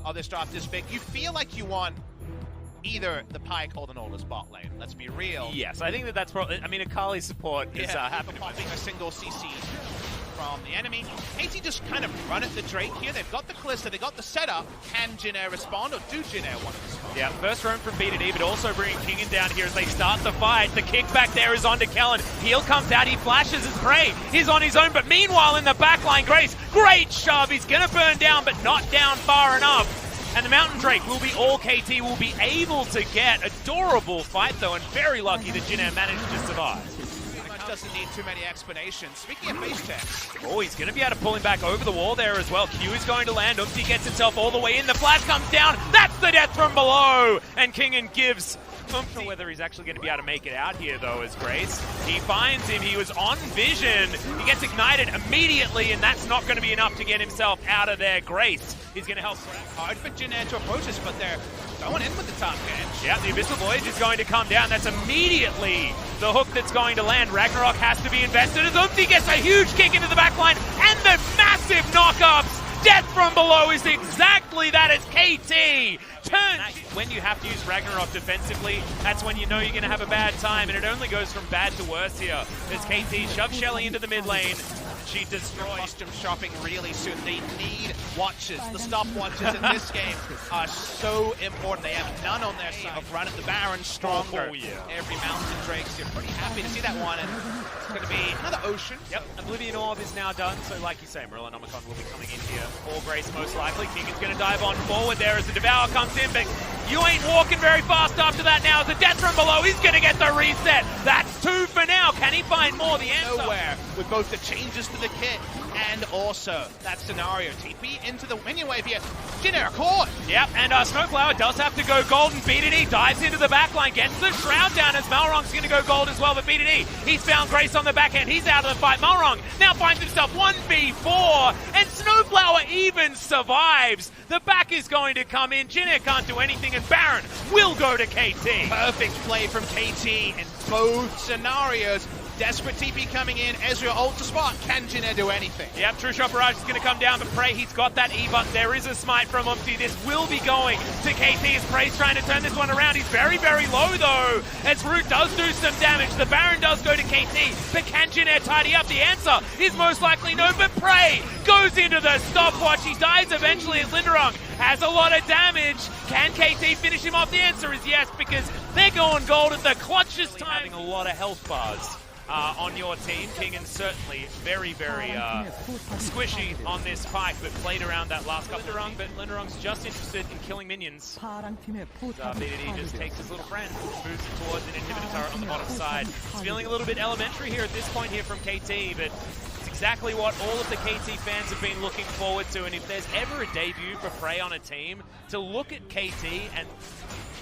of this drop this big. You feel like you want either the Pyke or the Nautilus bot lane. Let's be real. Yes, I think that's probably. I mean, Akali's support is happening. Popping a single CC from the enemy. KT just kind of run at the Drake here. They've got the Kalista, they got the setup. Can Jin Air respond, or do Jin Air want to respond? Yeah, first roam from B2D, but also bringing Kingen down here as they start the fight. The kickback there is onto Kellen. Heal comes out, he flashes his prey. He's on his own, but meanwhile in the backline, Grace, great shove. He's going to burn down, but not down far enough. And the Mountain Drake will be all KT will be able to get. Adorable fight though, and very lucky that Jin Air managed to survive. Doesn't need too many explanations. Speaking of face checks. Oh, he's going to be able to pull him back over the wall there as well. Q is going to land. Umpty gets himself all the way in. The flash comes down. That's the death from below. And Kingen gives Umpty. Whether he's actually going to be able to make it out here, though, is Grace. He finds him. He was on vision. He gets ignited immediately, and that's not going to be enough to get himself out of there. Grace is going to help. Hard for Jin Air to approach this, but they're going in with the top edge. Yeah, the Abyssal Voyage is going to come down. That's immediately the hook that's going to land. Ragnarok has to be invested as Umpty gets a huge kick into the backline, and the massive knockups. Death from below is exactly that. It's KT. When you have to use Ragnarok defensively, that's when you know you're going to have a bad time, and it only goes from bad to worse here. As KT shoves Shelly into the mid lane. She destroys. Custom shopping really soon. They need watches. The stopwatches in this game are so important. They have none on their side. Run at the Baron stronger. Oh, yeah. Every Mountain Drakes. You're pretty happy to see that one. And it's going to be another Ocean. Yep, Oblivion Orb is now done. So like you say, Merilanomicon will be coming in here for Grace most likely. Kingen's going to dive on forward there as the Devour comes in, but you ain't walking very fast after that now. As the death from below, he's going to get the reset. That's 2 for now. Can he find more? The answer. Nowhere with both the changes to the kit and also that scenario. TP into the minion wave here. Jin Air caught. Yep, and Snowflower does have to go gold, and B2D dives into the backline, gets the Shroud down as Malrong's going to go gold as well, but B2D, he's found Grace on the backhand. He's out of the fight. Malrong now finds himself 1v4, and Snowflower even survives. The back is going to come in. Jin Air can't do anything, and Baron will go to KT. Perfect play from KT in both scenarios. Desperate TP coming in. Ezreal ult to spot. Can Jin Air do anything? Yep, True Shot Barrage is going to come down, but Prey, he's got that E, but there is a smite from Umpty. This will be going to KT as Prey's trying to turn this one around. He's very, very low, though, as Root does do some damage. The Baron does go to KT, but can Jin Air tidy up? The answer is most likely no, but Prey goes into the stopwatch. He dies eventually as Linderung has a lot of damage. Can KT finish him off? The answer is yes, because they're going gold at the clutchest time. Having a lot of health bars on your team. Kingen certainly very, very squishy on this Pyke, but played around that last couple of runs. But Linderung's just interested in killing minions. BDD just takes his little friend, moves it towards an inhibitor turret on the bottom side. He's feeling a little bit elementary here at this point here from KT, but it's exactly what all of the KT fans have been looking forward to. And if there's ever a debut for Prey on a team, to look at KT and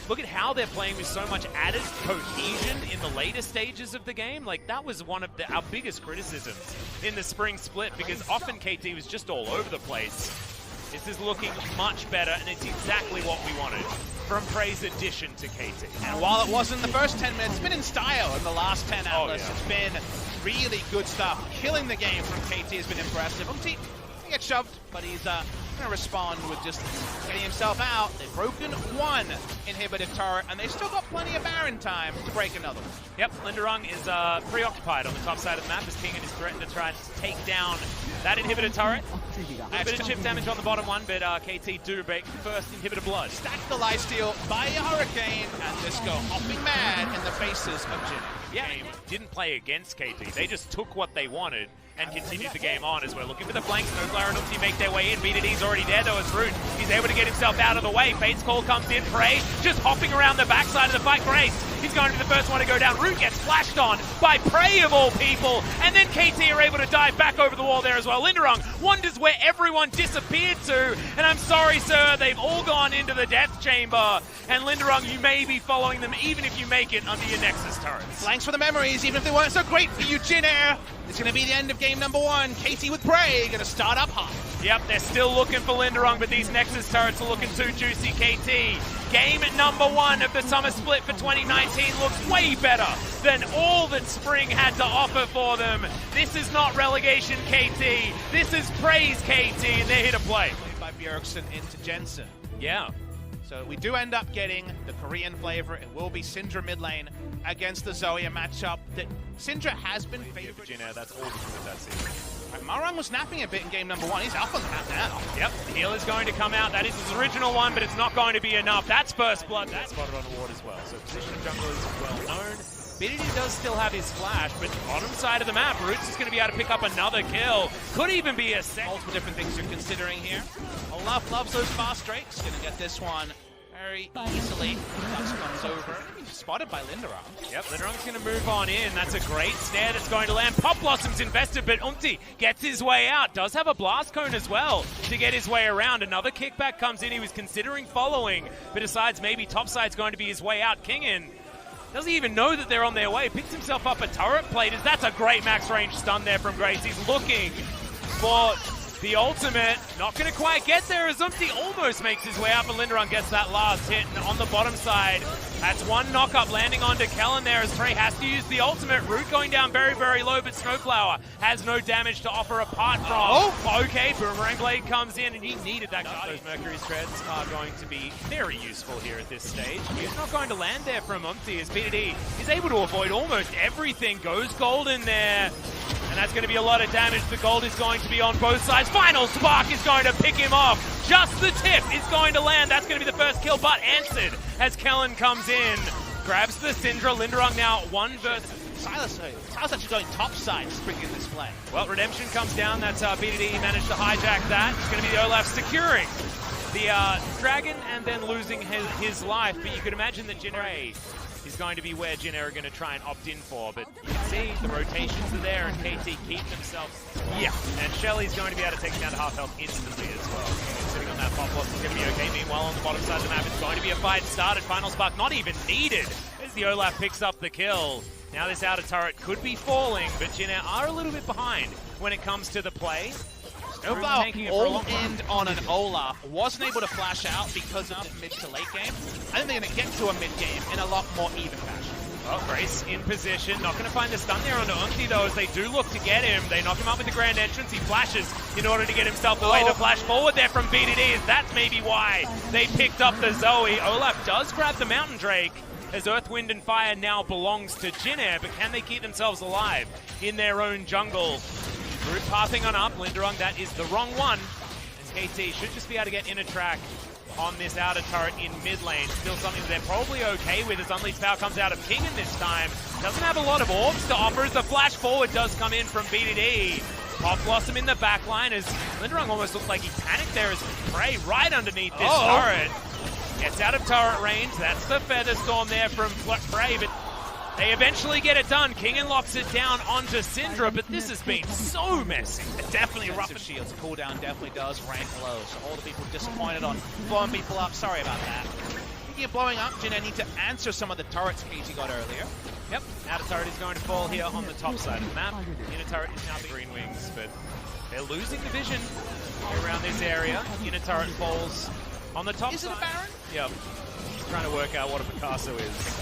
look at how they're playing with so much added cohesion in the later stages of the game. Like, that was one of our biggest criticisms in the spring split, because often KT was just all over the place. This is looking much better, and it's exactly what we wanted from Prey's addition to KT. And while it wasn't the first 10 minutes, it's been in style in the last 10 Atlas. Oh, yeah. It's been really good stuff. Killing the game from KT has been impressive. Umpty gets shoved, but he's going to respond with just getting himself out. They've broken one inhibitive turret, and they've still got plenty of Baron time to break another one. Yep, Linderung is preoccupied on the top side of the map as Kingen is threatened to try and take down that inhibitor turret. A bit of chip damage on the bottom one, but KT do break first inhibitor blood. Stack the lifesteal by a Hurricane, and just go hopping mad in the faces of Jin. Yeah, didn't play against KT. They just took what they wanted and continued the game on as we're looking for the flanks. Snowflower and Umpty make their way in. BDD's already there though as Root. He's able to get himself out of the way. Fate's Call comes in. Prey just hopping around the backside of the fight. Grace, he's going to be the first one to go down. Root gets flashed on by Prey of all people. And then KT are able to dive back over the wall there as well. Linderung wonders where everyone disappeared to. And I'm sorry, sir, they've all gone into the death chamber. And Linderung, you may be following them even if you make it under your Nexus turrets. Thanks for the memories, even if they weren't so great for you, Jin Air. It's going to be the end of game number one. KT with Prey going to start up hot. Yep, they're still looking for Linderung, but these Nexus turrets are looking too juicy. KT, game number one of the summer split for 2019 looks way better than all that spring had to offer for them. This is not relegation KT. This is Prey's KT, and they're here to play. By Bjergsen into Jensen. Yeah. So we do end up getting the Korean flavor. It will be Syndra mid lane against the Zoe, a matchup that Syndra has been favored. Virginia, that's all because of that season. Marang was napping a bit in game number 1. He's up on the map now. Yep, the heal is going to come out. That is his original one, but it's not going to be enough. That's first blood. That's spotted on the ward as well. So position of jungle is well known. BDD does still have his flash, but bottom side of the map, Roots is going to be able to pick up another kill. Could even be a second. Multiple different things you're considering here. Olaf loves those fast drakes. Going to get this one very easily. Dux comes over. Spotted by Linderung. Yep, Linderung's going to move on in. That's a great snare that's going to land. Pop Blossom's invested, but Umti gets his way out. Does have a blast cone as well to get his way around. Another kickback comes in. He was considering following, but decides maybe topside's going to be his way out. Kingin doesn't even know that they're on their way. Picks himself up a turret plate. That's a great max range stun there from Grace. He's looking for the ultimate. Not going to quite get there as Umti almost makes his way out, but Linderung gets that last hit. And on the bottom side, that's one knock-up landing onto Kellen there as Prey has to use the ultimate. Root going down very, very low, but Snowflower has no damage to offer apart from. Oh, okay, Boomerang Blade comes in, and he needed that. Those Mercury Shreds are going to be very useful here at this stage. He's not going to land there from Umti as BDD is able to avoid almost everything. Goes golden there. And that's going to be a lot of damage. The gold is going to be on both sides. Final Spark is going to pick him off. Just the tip is going to land. That's going to be the first kill, but answered as Kellen comes in. Grabs the Syndra. Linderung now 1 versus... Silas actually going top side, springing this play. Well, Redemption comes down. That's BDD managed to hijack that. It's going to be the Olaf securing the Dragon and then losing his life. But you could imagine that Jinray is going to be where Jin are going to try and opt in for, but you can see the rotations are there and KT keep themselves. Yeah, and Shelly's going to be able to take him down to half health instantly as well. Sitting on that pop loss is going to be okay. Meanwhile, on the bottom side of the map, it's going to be a fight started. Final Spark not even needed as the Olaf picks up the kill. Now this outer turret could be falling, but Jin are a little bit behind when it comes to the play. Snowflower all in on an Olaf, wasn't able to flash out because of the mid to late game. I think they're going to get to a mid game in a lot more even fashion. Well, Grace in position, not going to find the stun there onto Umti though, as they do look to get him. They knock him up with the grand entrance, he flashes in order to get himself away. The flash forward there from BDD, that's maybe why they picked up the Zoe. Olaf does grab the Mountain Drake, as Earth, Wind, and Fire now belongs to Jinair, but can they keep themselves alive in their own jungle? Root pathing on up, Linderung, that is the wrong one. And KT should just be able to get in a track on this outer turret in mid lane. Still something that they're probably okay with as Unleashed Power comes out of Kingin this time. Doesn't have a lot of orbs to offer as the flash forward does come in from BDD. Pop Blossom in the back line as Linderung almost looked like he panicked there as Prey right underneath this turret. Gets out of turret range, that's the Feather Storm there from Prey, but they eventually get it done. Kingin locks it down onto Syndra, but this has been so messy. Definitely rough shields. Cooldown definitely does rank low. So all the people disappointed on blowing people up. Sorry about that. Speaking of blowing up, Jin need to answer some of the turrets KT got earlier. Yep, outer turret is going to fall here on the top side of the map. Inner turret is now the Greenwings, but they're losing the vision around this area. Inner turret falls on the top side. Is it a Baron? Yep. Trying to work out what a Picasso is.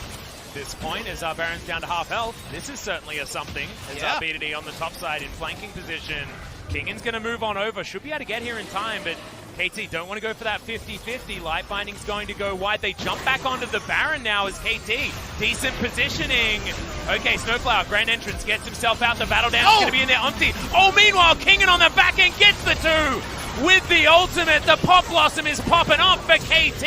This point as our Baron's down to half health. This is certainly a something as our BDD on the top side in flanking position. Kingin's going to move on over. Should be able to get here in time, but KT don't want to go for that 50-50. Light Binding's going to go wide. They jump back onto the Baron now as KT. Decent positioning. Okay, Snowflower, grand entrance, gets himself out. The battle down is going to be in there. Umti. Oh, meanwhile, Kingin on the back end gets the 2. With the ultimate, the Pop Blossom is popping up for KT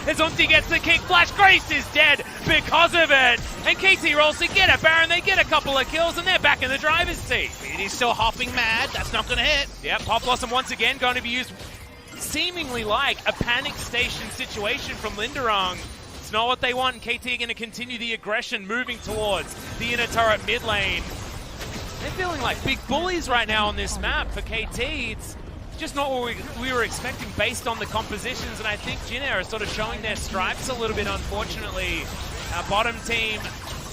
as Umti gets the kick flash. Grace is dead because of it. And KT rolls to get a Baron. They get a couple of kills and they're back in the driver's seat. He's still hopping mad. That's not going to hit. Yeah, Pop Blossom once again going to be used seemingly like a panic station situation from Linderung. It's not what they want, and KT are going to continue the aggression moving towards the inner turret mid lane. They're feeling like big bullies right now on this map for KT. It's just not what we were expecting based on the compositions, and I think Jinair are sort of showing their stripes a little bit, unfortunately. Our bottom team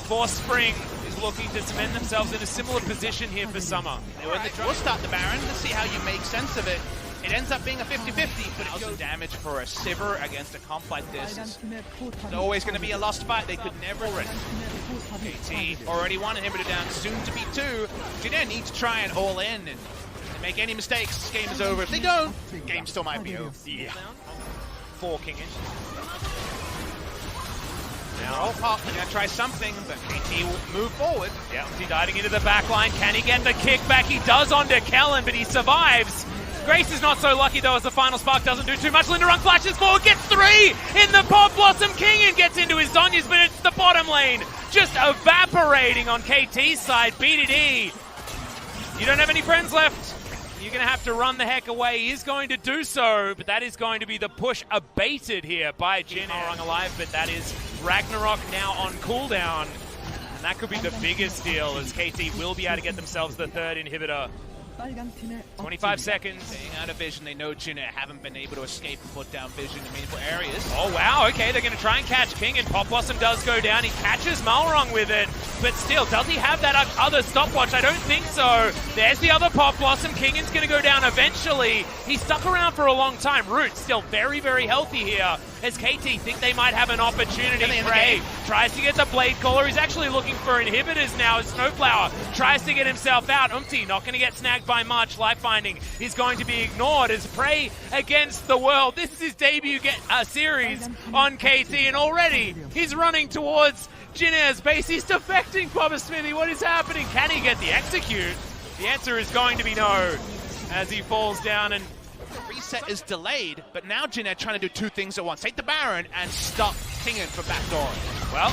for Spring is looking to cement themselves in a similar position here for Summer. We'll start the Baron to see how you make sense of it. It ends up being a 50-50, but it goes damage for a Sivir against a comp like this. It's always going to be a lost fight. They could never win. KT already one inhibitor down, soon to be 2. Jinair need to try and all in, and make any mistakes, this game is over. If they don't, the game still might be over. Yeah. for Kingen. Now, they're going to try something, but KT will move forward. Yeah, he's diving into the back line. Can he get the kickback? He does onto Kellen, but he survives. Grace is not so lucky, though, as the final spark doesn't do too much. Linderung flashes forward, gets 3 in the Pop Blossom. Kingen gets into his Zonyas, but it's the bottom lane just evaporating on KT's side. BDD, you don't have any friends left. You're going to have to run the heck away. He is going to do so, but that is going to be the push abated here by Jin. Malrung alive, but that is Ragnarok now on cooldown. And that could be the biggest deal, as KT will be able to get themselves the 3rd inhibitor. 25 seconds. Staying out of vision, they know Jin haven't been able to escape and put down vision in meaningful areas. Oh wow, okay, they're going to try and catch King, and Pop Blossom does go down. He catches Malrung with it, but still, does he have that other stopwatch? I don't think so. There's the other Pop Blossom. Kingan's going to go down eventually. He stuck around for a long time. Root still very, very healthy here, as KT think they might have an opportunity. Prey tries to get the Blade Caller. He's actually looking for inhibitors now, as Snowflower tries to get himself out. not going to get snagged by much. Life Finding is going to be ignored as Prey against the world. This is his debut series on KT, and already he's running towards Jin's base. He's defecting, Papa Smithy. What is happening? Can he get the execute? The answer is going to be no, as he falls down. And the reset is delayed, but now Jin trying to do 2 things at once. Take the Baron and stop Kingen for backdooring. Well,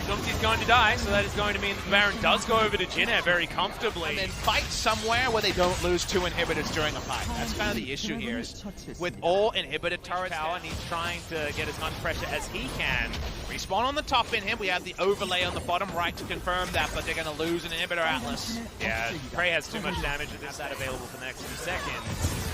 Umti's going to die, so that is going to mean that the Baron does go over to Jin very comfortably. And then fight somewhere where they don't lose 2 inhibitors during a fight. That's kind of the issue here, is with all inhibitor turrets power, and he's trying to get as much pressure as he can. Respawn on the top in him. We have the overlay on the bottom right to confirm that, but they're going to lose an inhibitor Atlas. Yeah, Prey has too much damage and has that available for the next 2 seconds.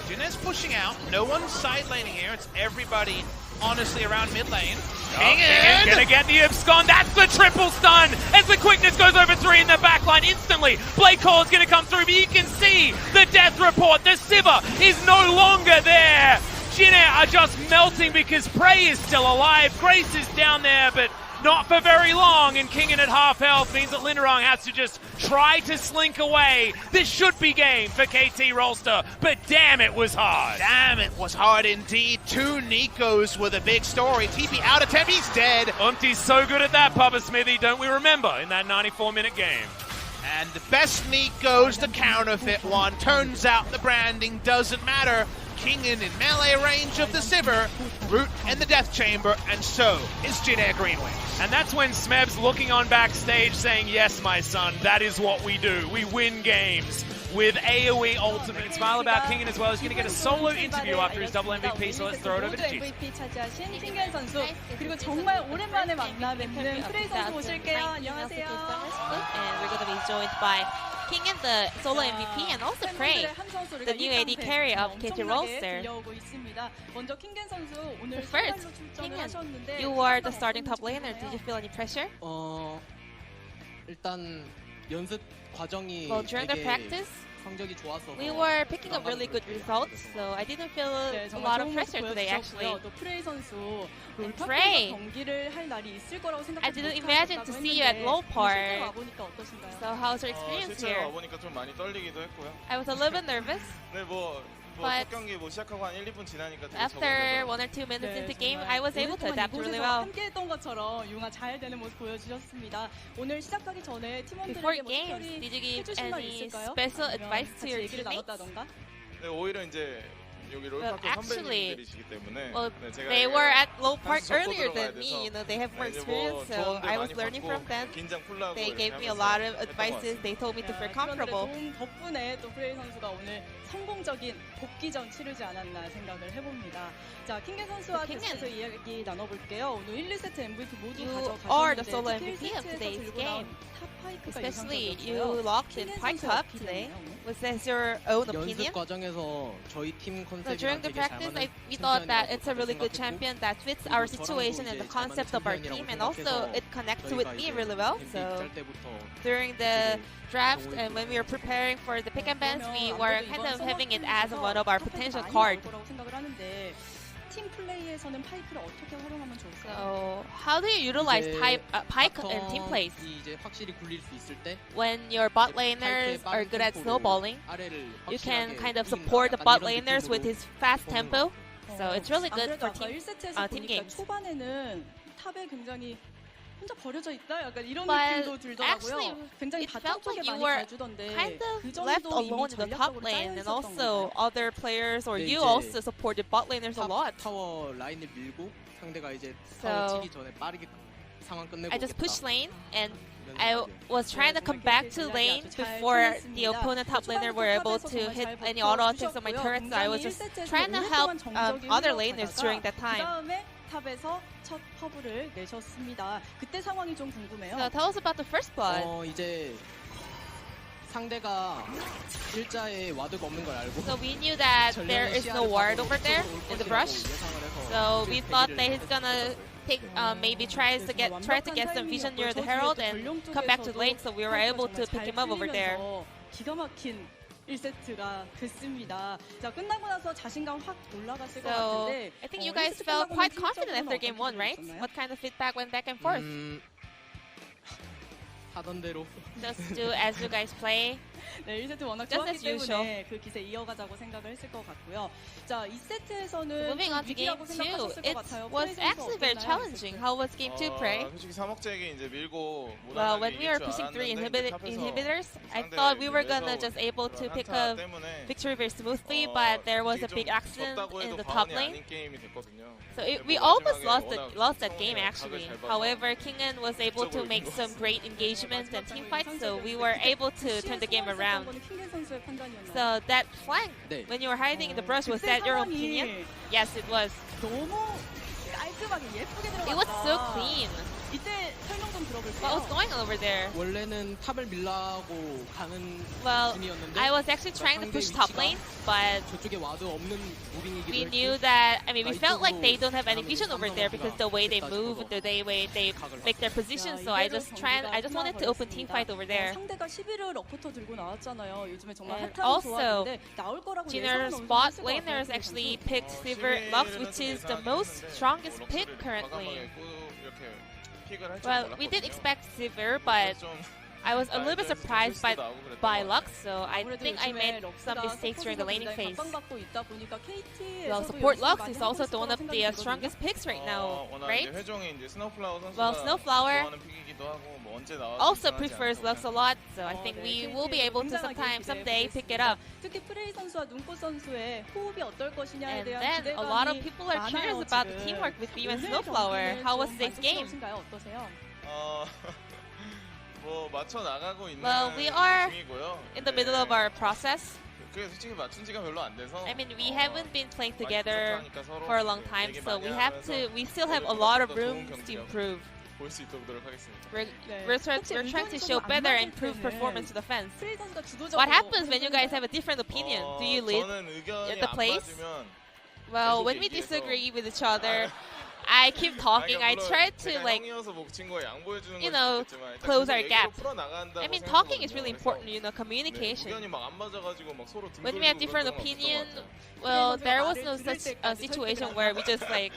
Jin is pushing out. No one's side laning here. It's everybody honestly around mid lane. Kingen gonna get the abscond. That's the triple stun as the quickness goes over 3 in the backline instantly. Blade Caller's gonna come through, but you can see the death report. The Sivir is no longer there. Jin are just melting because Prey is still alive. Grace is down there, but not for very long, and Kingen at half health means that Linderung has to just try to slink away. This should be game for KT Rolster, but damn, it was hard. Damn, it was hard indeed. 2 Nikos with a big story. TP out attempt, he's dead. Umti's so good at that, Papa Smithy, don't we remember, in that 94-minute game. And the best Nikos, the counterfeit one. Turns out the branding doesn't matter. Kingen in melee range of the Sivir, Root in the Death Chamber, and so is Greenwings. And that's when Smeb's looking on backstage saying, yes, my son, that is what we do. We win games with AoE ultimate. It's smile about Kingen as well. He's going to get a solo interview after his double MVP, so let's throw it over to G. MVP 차지하신 킹겐 선수, 그리고 정말 오랜만에 만나 뵙는 프레이 선수 오실게요. 안녕하세요. And we're going to be joined by Kingen, the solo MVP, and also Prey, the new AD carry of KT Rolster. First, Kingen, you were the starting top laner. Did you feel any pressure? 일단 연습 과정이 Well, during the practice, 성적이 좋아서 we were picking up really good results, so I didn't feel a lot of pressure today, actually. And Prey, I didn't imagine to see you at low part. So how's your experience here? 와보니까 좀 많이 떨리기도 했고요. I was a little bit nervous, 네, but 첫 경기 시작하고 한 1, 2분 지나니까 되게 after 1 or 2 minutes into game, I was able to adapt really well. 함께했던 것처럼 융화 잘 되는 모습 보여주셨습니다. 오늘 시작하기 전에 Before 팀원들에게 뭐 games, 특별히 did you give 해주신 말 any 있을까요? special advice to your 얘기를 teammates? 나눴다던가? 네, 오히려 이제 여기 롤파크 actually, 선배님들이시기 때문에 Well, 네, 제가 they were at low park 한수 섞고 earlier 들어가야 than me. 돼서 You know, they have more 이제 experience, so 조언도 I was 많이 learning 받고 from them. 긴장 풀라고 They 이렇게 gave me a 하면서 lot of 했던 것 advices. They told me to feel comfortable. 도움 덕분에 또 프레이 선수가 오늘 성공적인 복귀전 치르지 않았나 생각을 해봅니다. 자, 킹겐 선수와 계속해서 이야기 나눠볼게요. 오늘 1, 2세트 MVP 모두 You are the 가져가셨는데 solo 특히 MVP of 1세트에서 today's 들고 game. 나온 탑파이크가 Especially you 인상적이었어요. locked in 킹겐 Pike 선수의 Cup 어필이네요, today. 오늘. Was that your own 연습 opinion? 과정에서 저희 팀 So 컨셉이랑 during the 되게 잘 practice, 맞는 we thought that 챔피언이라고 it's a really good 생각했고 champion that fits our situation and the concept of our team, and also it connects with me really well. So 짤 때부터 during the draft and when we were preparing for the pick and bans, we were kind of having it as one of our potential cards. 생각을 하는데 팀 플레이에서는 파이크를 어떻게 활용하면 좋을까요? So how do you utilize Pike and team plays? 이제 확실히 굴릴 수 있을 때 When your bot laners are good at snowballing, you can kind of support the bot laners with his fast tempo. So it's really good for 아까 team 1세트에서 team 보니까 games. 초반에는 탑에 굉장히 혼자 버려져 있다? 약간 이런 But 느낌도 들더라고요. actually, 굉장히 it 바텀 felt 쪽에 like you 많이 were 가주던데 kind 그 of left 정도 이미 alone in the top 전략적으로 lane, 짜여 and 있었던 also 건가요? other players or 네, you 이제 also supported bot laners a lot. 타워 라인을 밀고 상대가 이제 So, 타워 치기 전에 빠르게 상황 끝내고 I just pushed 오겠다. lane and 이런 I 생각이에요. was trying to come back to lane before the opponent top laner were able to hit any auto attacks on my turrets. So I was just trying to help other laners during that time. 그다음에 탑에서 첫 퍼블을 내셨습니다. 그때 상황이 좀 궁금해요. So tell us about the first blood. 이제 상대가 일자에 와드가 없는 걸 알고 So we knew that there is no ward over there in the brush. So we thought that he's gonna take maybe try to get some vision near the herald and come back to the lane. So we were able to pick him up over there. 기가 막힌 1세트가 됐습니다. 자, 끝나고 나서 자신감 확 올라갔을 것 So 같은데 I think you guys felt quite confident after game 1, right? What kind of feedback went back and forth? 하던 대로 Just do as you guys play. 네, 1세트 워낙 Just 좋았기 as usual. 때문에 그 기세 이어가자고 생각을 했을 것 같고요. 자, 2세트에서는 Moving on to game 2, it was actually very challenging. How was game 2, Prey? 솔직히 삼억잭이 이제 밀고 Well, when we were pushing 3 inhibitors, I thought we were gonna just able to pick up victory very smoothly, but there was a big accident in the top lane. So we almost lost that game actually. However, Kingen was able to make some great engagement and team fights, so we were able to turn the game around. So that flank, 네. when you were hiding in the brush, was that your opinion? Yes, it was. 너무 깔끔하게 예쁘게 들어갔다. It was so clean. 이때 설명 좀 들어볼게요. What was going on over there? 원래는 탑을 밀라고 가는 Well, 중이었는데 I was actually trying to push top lane, but 저쪽에 와드 없는 무빙이기도 we 했고 knew that, I mean, we felt like they don't have any vision over there because the way they move, the way they make their position. So I just wanted to open team fight over there. 상대가 11을 럭커터 들고 나왔잖아요. 요즘에 정말 And 핫한 also, 조합인데 나올 거라고 Jinner's 예상은 bot 했을 것 같아요, laners 프레이 actually 선수. picked Silver Lux, which is the most strongest pick currently. Well, we did expect Silver, but I was a little bit surprised by Lux, so I think I made some mistakes during the laning phase. Well, support Lux is also one of the strongest picks right now, right? Well, Snowflower also prefers Lux a lot, so I think we will be able to someday pick it up. 특히 프레이 선수와 눈꽃 선수의 호흡이 어떨 것이냐에 And 대한 then a lot of people are curious about the teamwork with Beam and Snowflower. How was today's game? 어떠세요? 뭐 맞춰 나가고 있는 Well, we are 중이고요. in the middle of our process. 그게 솔직히 맞춘 지가 별로 안 돼서. I mean, we haven't been playing together for a long time, so we still have a lot of room to improve. 볼 수 있도록 노력하겠습니다. We're trying to show better and improve performance to the fans. What happens when you guys have a different opinion? Do you lead 저는 의견이 the 안 place? 맞으면 Well, when we disagree with each other, I keep talking. I try to you know, close our gap. I mean, talking is really important, you know, communication. When we have different opinion, well, there was no such a situation where we just like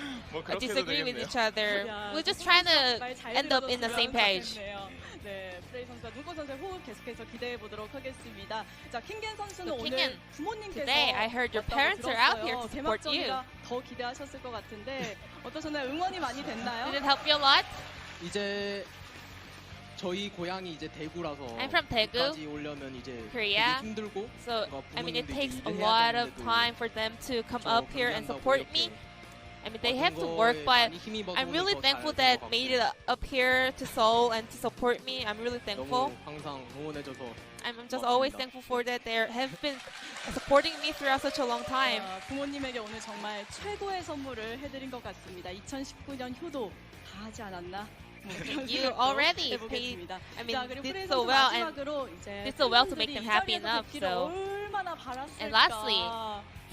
disagree with each other. We're just trying to end up in the same page. 네, 프레이 선수와 눈꽃 선수의 호흡 계속해서 기대해 보도록 하겠습니다. 자, 킹겐 선수는 So, 오늘 Kingen, 부모님께서 today I heard your parents are out here to support you. 개막전이라 더 기대하셨을 것 같은데 어떠셨나요? 응원이 많이 됐나요? Did it help you a lot? 이제 저희 고향이 이제 대구라서 I'm from Daegu, 여기까지 오려면 이제 Korea. 되게 힘들고 So, 뭔가 I mean, it 부모님들이 takes a 일을 해야 lot of 되는데도 time for them to come 저 up here and 준비한다고 support 이렇게 me. I mean, they 어떤 have to work, 거에 but 많이 힘입어서 I'm really 더 thankful 잘 that 될 것 made 같고. it up here to Seoul and to support me. I'm really thankful. 너무 항상 응원해줘서 I'm just always thankful for that. They have been supporting me throughout such a long time. 부모님에게 오늘 정말 최고의 선물을 해드린 것 같습니다. 2019년 효도 다 하지 않았나? You already paid, I mean, did so well and did so well to make them happy enough. So, and lastly,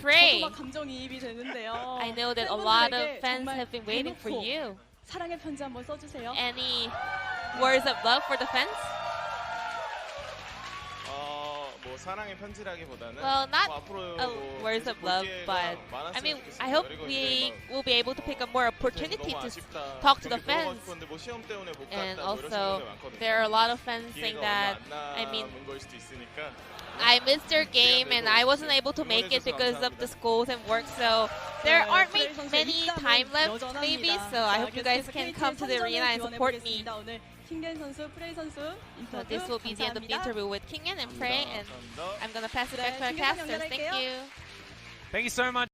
Prey. 감정이입이 되는데요. I know that a lot of fans have been waiting for you. 사랑의 편지 한번 써주세요. Any words of love for the fans? 뭐 사랑의 편지라기보다는 Well, not 뭐 앞으로 words of love, but I mean, I hope we will be able to pick up more opportunity to talk to the fans. 뭐 시험 때문에 못 And 갔다 뭐 이런 also, 친구들 많거든요. there are a lot of fans saying that, I mean, I missed their game and I wasn't able to make it because of the schools and work, so there aren't many time left maybe, so I hope you guys can come to the arena and support me. 킹겐 선수, 프레이 선수 So 인터뷰 this will be the end of the 감사합니다. interview with Kingen and Prey, and I'm gonna pass it back to our 킹겐 casters. Thank 연결할게요. you. Thank you so much.